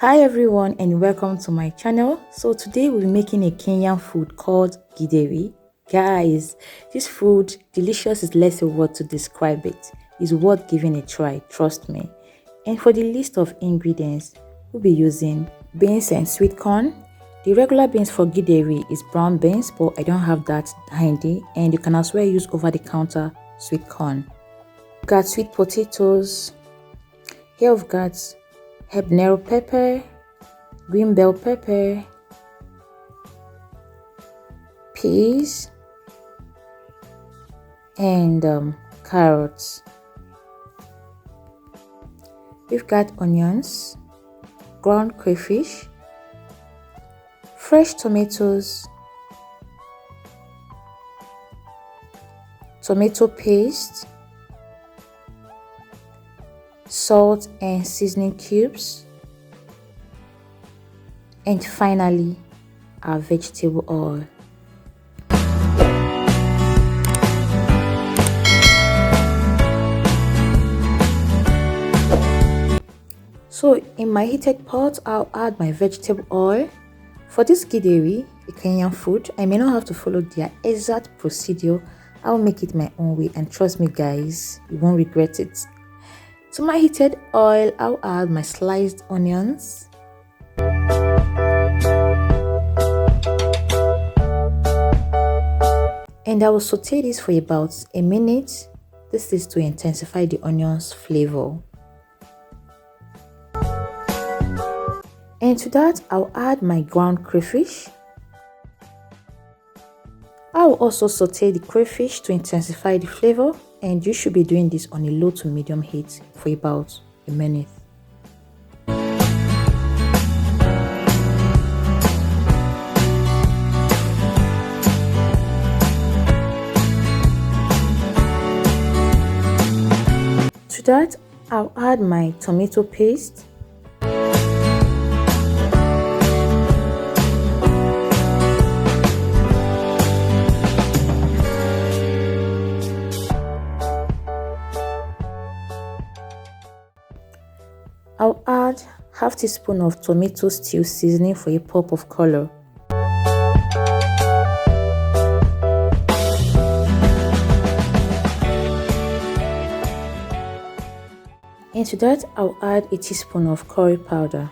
Hi everyone and welcome to my channel. So today we'll be making a Kenyan food called Githeri. Guys, this food, delicious is less a word to describe it. It's worth giving a try, trust me. And for the list of ingredients, we'll be using beans and sweet corn. The regular beans for Githeri is brown beans, but I don't have that handy, and you can as well use over the counter sweet corn. We've got sweet potatoes. Here we've got habanero pepper, green bell pepper, peas, and carrots. We've got onions, ground crayfish, fresh tomatoes, tomato paste, salt and seasoning cubes, and finally our vegetable oil. So in my heated pot, I'll add my vegetable oil. For this Githeri, a Kenyan food, I may not have to follow their exact procedure. I'll make it my own way, and trust me guys, you won't regret it. To my heated oil, I'll add my sliced onions, and I will saute this for about a minute. This is to intensify the onion's flavor. And to that, I'll add my ground crayfish. I will also saute the crayfish to intensify the flavor, and you should be doing this on a low to medium heat for about a minute. To that, I'll add my tomato paste. I'll add half teaspoon of tomato stew seasoning for a pop of color. And to that, I'll add a teaspoon of curry powder.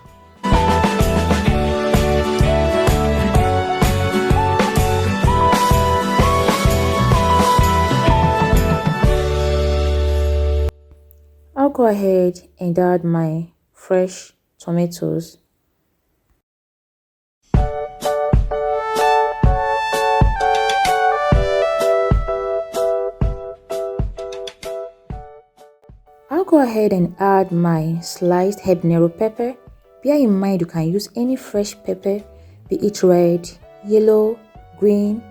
I'll go ahead and add my fresh tomatoes. I'll go ahead and add my sliced habanero pepper. Bear in mind you can use any fresh pepper, be it red, yellow, green,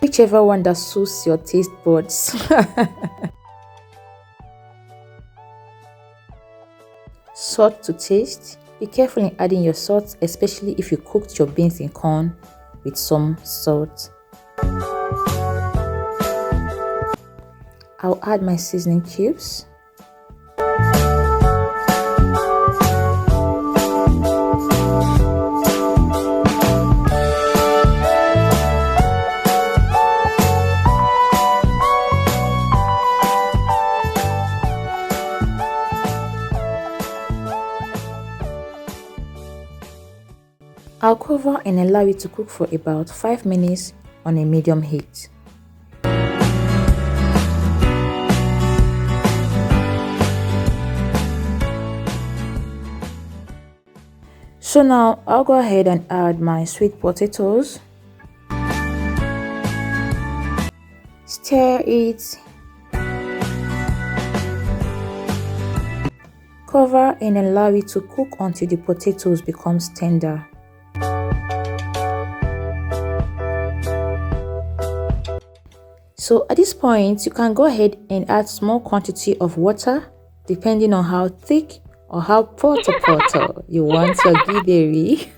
whichever one that suits your taste buds. Salt to taste. Be careful in adding your salt, especially if you cooked your beans in corn with some salt. I'll add my seasoning cubes. I'll cover and allow it to cook for about 5 minutes on a medium heat. So now I'll go ahead and add my sweet potatoes. Stir it. Cover and allow it to cook until the potatoes becomes tender. So at this point, you can go ahead and add small quantity of water depending on how thick or how poto you want your Githeri.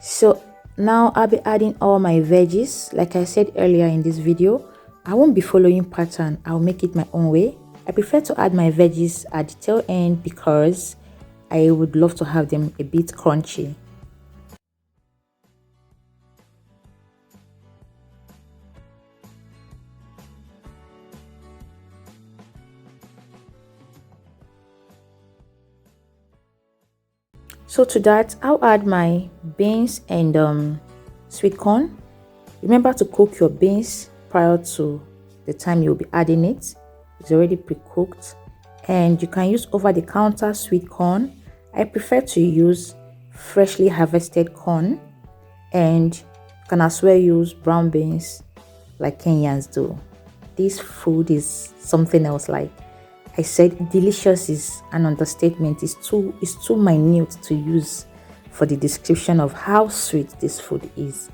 So now I'll be adding all my veggies. Like I said earlier in this video, I won't be following pattern. I'll make it my own way. I prefer to add my veggies at the tail end because I would love to have them a bit crunchy. So to that, I'll add my beans and sweet corn. Remember to cook your beans prior to the time you'll be adding it. It's already pre-cooked. And you can use over-the-counter sweet corn. I prefer to use freshly harvested corn, and you can as well use brown beans like Kenyans do. This food is something else. Like I said, delicious is an understatement. It's too minute to use for the description of how sweet this food is.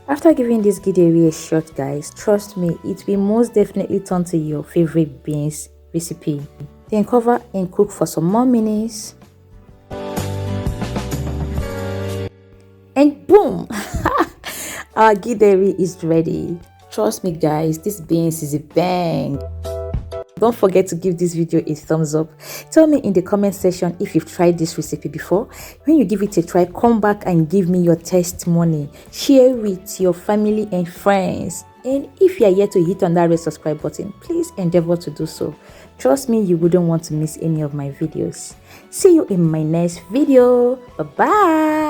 After giving this githeri a shot, guys, trust me, it will most definitely turn to your favorite beans recipe. Then cover and cook for some more minutes. And boom! Our githeri is ready. Trust me, guys, this beans is a bang. Don't forget to give this video a thumbs up. Tell me in the comment section if you've tried this recipe before. When you give it a try, come back and give me your testimony. Share with your family and friends. And if you are yet to hit on that red subscribe button, please endeavor to do so. Trust me, you wouldn't want to miss any of my videos. See you in my next video. Bye bye.